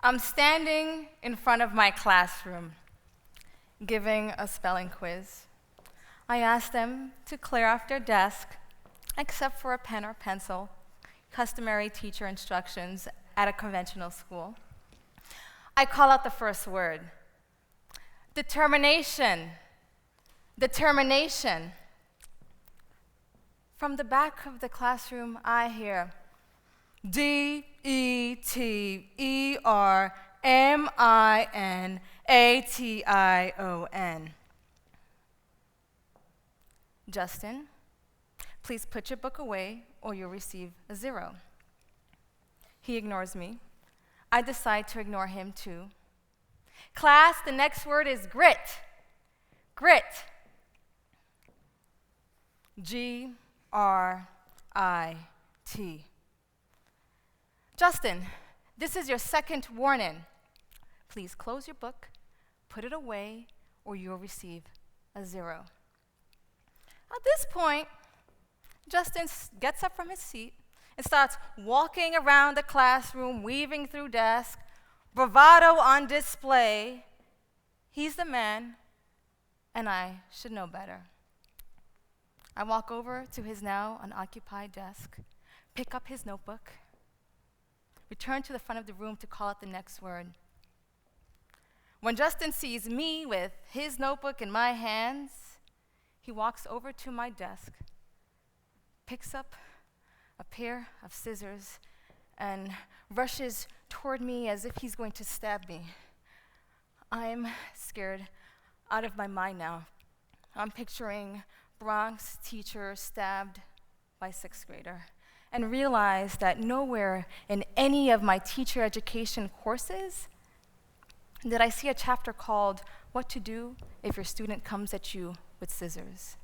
I'm standing in front of my classroom, giving a spelling quiz. I ask them to clear off their desk, except for a pen or pencil, customary teacher instructions at a conventional school. I call out the first word, determination, determination. From the back of the classroom, I hear, DETERMINATION. Justin, please put your book away or you'll receive a 0. He ignores me. I decide to ignore him too. Class, the next word is grit. Grit. Grit. Justin, this is your second warning. Please close your book, put it away, or you'll receive a 0. At this point, Justin gets up from his seat and starts walking around the classroom, weaving through desks, bravado on display. He's the man, and I should know better. I walk over to his now unoccupied desk, pick up his notebook, return to the front of the room to call out the next word. When Justin sees me with his notebook in my hands, he walks over to my desk, picks up a pair of scissors, and rushes toward me as if he's going to stab me. I'm scared out of my mind now. I'm picturing Bronx teacher stabbed by 6th grader, and realize that nowhere in any of my teacher education courses did I see a chapter called What to Do If Your Student Comes at You with Scissors.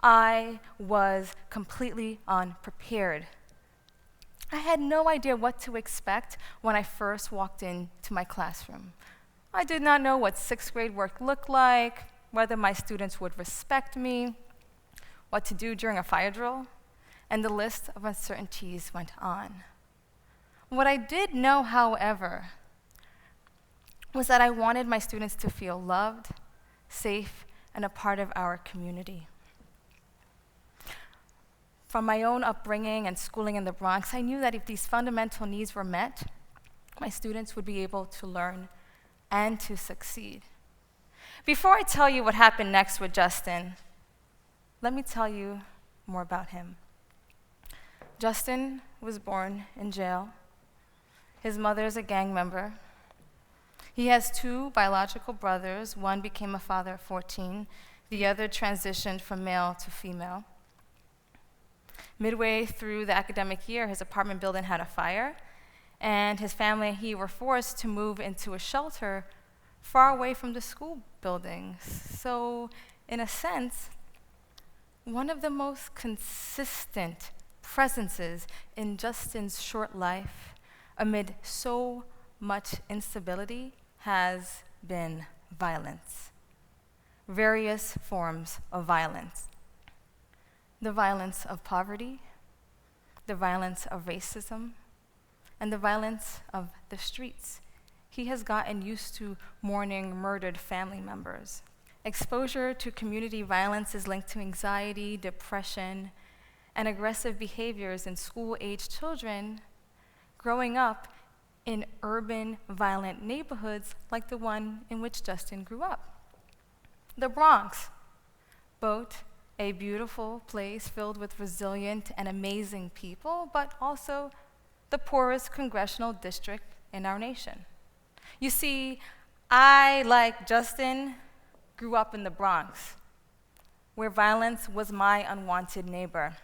I was completely unprepared. I had no idea what to expect when I first walked into my classroom. I did not know what 6th grade work looked like, whether my students would respect me, what to do during a fire drill, and the list of uncertainties went on. What I did know, however, was that I wanted my students to feel loved, safe, and a part of our community. From my own upbringing and schooling in the Bronx, I knew that if these fundamental needs were met, my students would be able to learn and to succeed. Before I tell you what happened next with Justin, let me tell you more about him. Justin was born in jail. His mother is a gang member. He has 2 biological brothers. One became a father at 14. The other transitioned from male to female. Midway through the academic year, his apartment building had a fire, and his family and he were forced to move into a shelter far away from the school buildings. So, in a sense, one of the most consistent presences in Justin's short life amid so much instability has been violence. Various forms of violence. The violence of poverty, the violence of racism, and the violence of the streets. He has gotten used to mourning murdered family members. Exposure to community violence is linked to anxiety, depression, and aggressive behaviors in school-aged children growing up in urban, violent neighborhoods like the one in which Justin grew up. The Bronx, both a beautiful place filled with resilient and amazing people, but also the poorest congressional district in our nation. You see, I, like Justin, grew up in the Bronx, where violence was my unwanted neighbor.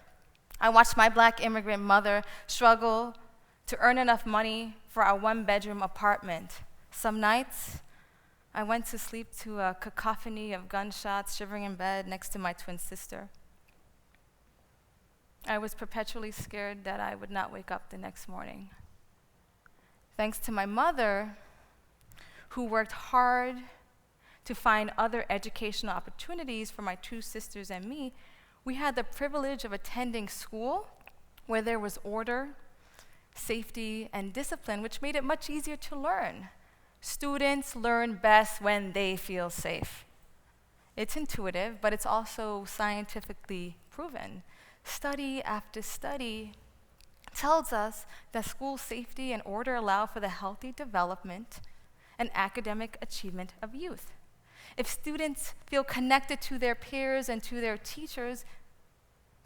I watched my Black immigrant mother struggle to earn enough money for our 1-bedroom apartment. Some nights, I went to sleep to a cacophony of gunshots, shivering in bed next to my twin sister. I was perpetually scared that I would not wake up the next morning. Thanks to my mother, who worked hard to find other educational opportunities for my 2 sisters and me, we had the privilege of attending school where there was order, safety, and discipline, which made it much easier to learn. Students learn best when they feel safe. It's intuitive, but it's also scientifically proven. Study after study tells us that school safety and order allow for the healthy development and academic achievement of youth. If students feel connected to their peers and to their teachers,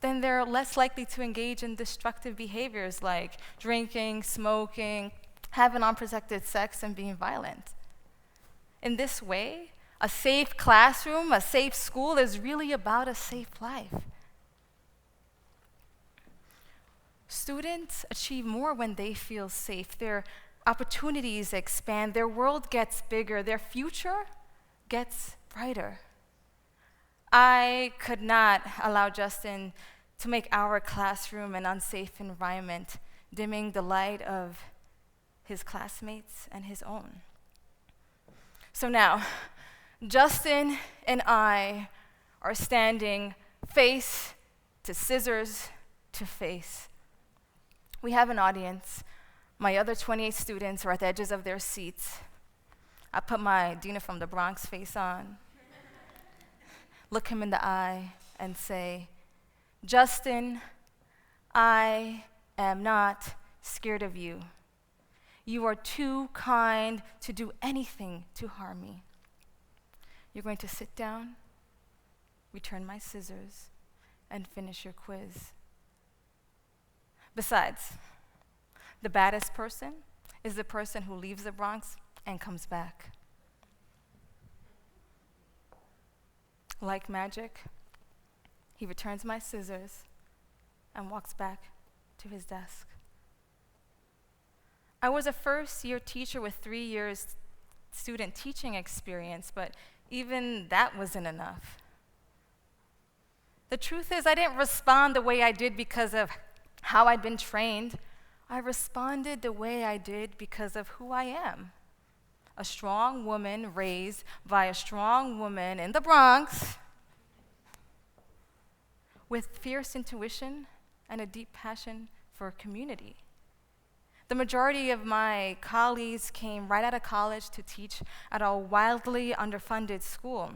then they're less likely to engage in destructive behaviors like drinking, smoking, having unprotected sex, and being violent. In this way, a safe classroom, a safe school is really about a safe life. Students achieve more when they feel safe. Their opportunities expand, their world gets bigger, their future gets brighter. I could not allow Justin to make our classroom an unsafe environment, dimming the light of his classmates and his own. So now, Justin and I are standing face to scissors to face. We have an audience. My other 28 students are at the edges of their seats. I put my Dena from the Bronx face on, look him in the eye, and say, Justin, I am not scared of you. You are too kind to do anything to harm me. You're going to sit down, return my scissors, and finish your quiz. Besides, the baddest person is the person who leaves the Bronx and comes back. Like magic, he returns my scissors and walks back to his desk. I was a first-year teacher with 3 years student teaching experience, but even that wasn't enough. The truth is, I didn't respond the way I did because of how I'd been trained. I responded the way I did because of who I am. A strong woman raised by a strong woman in the Bronx with fierce intuition and a deep passion for community. The majority of my colleagues came right out of college to teach at a wildly underfunded school.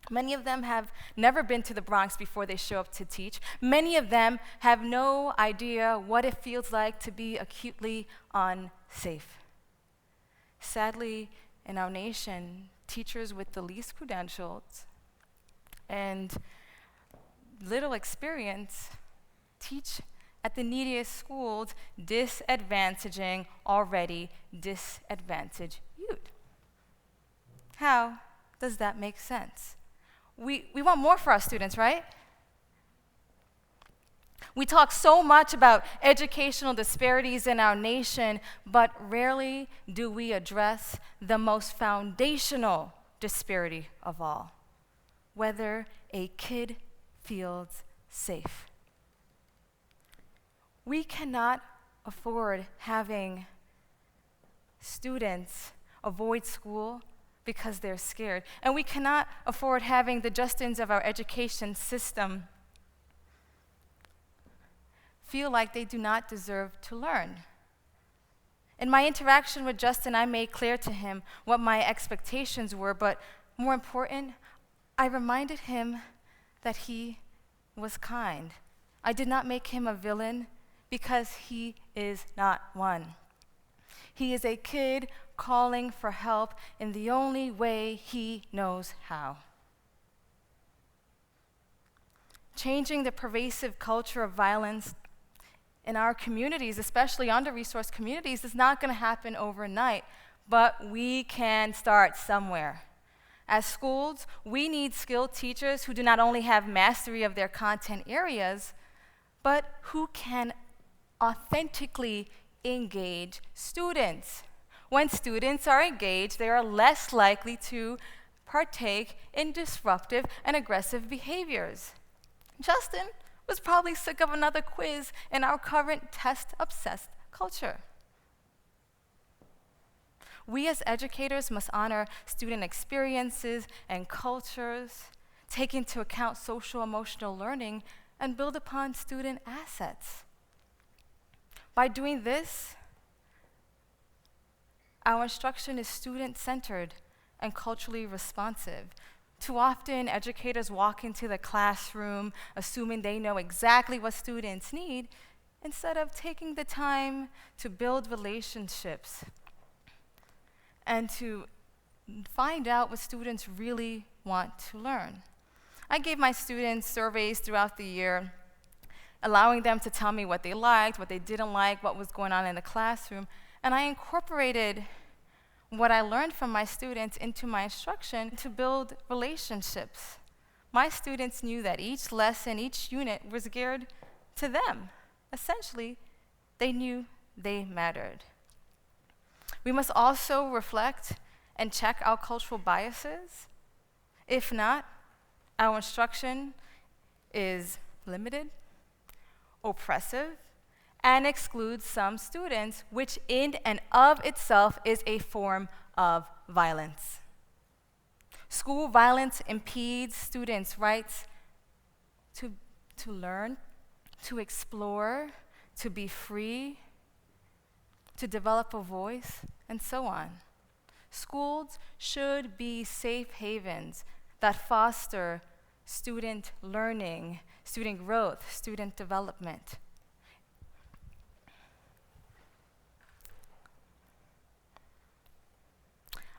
Many of them have never been to the Bronx before they show up to teach. Many of them have no idea what it feels like to be acutely unsafe. Sadly, in our nation, teachers with the least credentials and little experience teach at the neediest schools, disadvantaging already disadvantaged youth. How does that make sense? We want more for our students, right? We talk so much about educational disparities in our nation, but rarely do we address the most foundational disparity of all, whether a kid feels safe. We cannot afford having students avoid school because they're scared. And we cannot afford having the Justins of our education system feel like they do not deserve to learn. In my interaction with Justin, I made clear to him what my expectations were, but more important, I reminded him that he was kind. I did not make him a villain because he is not one. He is a kid calling for help in the only way he knows how. Changing the pervasive culture of violence in our communities, especially under-resourced communities, is not going to happen overnight, but we can start somewhere. As schools, we need skilled teachers who do not only have mastery of their content areas, but who can authentically engage students. When students are engaged, they are less likely to partake in disruptive and aggressive behaviors. Justin was probably sick of another quiz in our current test-obsessed culture. We as educators must honor student experiences and cultures, take into account social-emotional learning, and build upon student assets. By doing this, our instruction is student-centered and culturally responsive. Too often, educators walk into the classroom assuming they know exactly what students need, instead of taking the time to build relationships and to find out what students really want to learn. I gave my students surveys throughout the year, allowing them to tell me what they liked, what they didn't like, what was going on in the classroom, and I incorporated what I learned from my students into my instruction to build relationships. My students knew that each lesson, each unit was geared to them. Essentially, they knew they mattered. We must also reflect and check our cultural biases. If not, our instruction is limited, oppressive, and excludes some students, which in and of itself is a form of violence. School violence impedes students' rights to learn, to explore, to be free, to develop a voice, and so on. Schools should be safe havens that foster student learning, student growth, student development.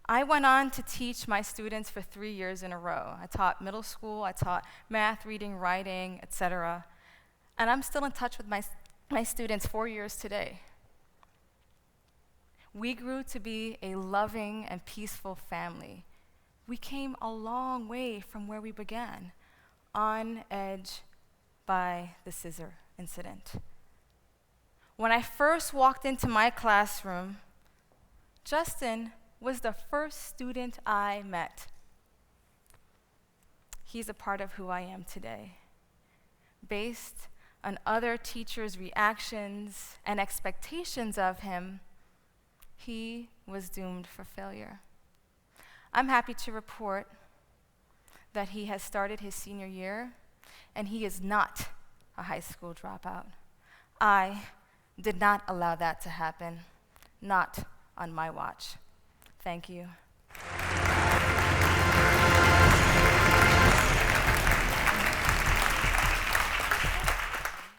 I went on to teach my students for 3 years in a row. I taught middle school, I taught math, reading, writing, etc. And I'm still in touch with my students 4 years today. We grew to be a loving and peaceful family. We came a long way from where we began, on edge by the scissor incident. When I first walked into my classroom, Justin was the first student I met. He's a part of who I am today. Based on other teachers' reactions and expectations of him, he was doomed for failure. I'm happy to report that he has started his senior year, and he is not a high school dropout. I did not allow that to happen, not on my watch. Thank you.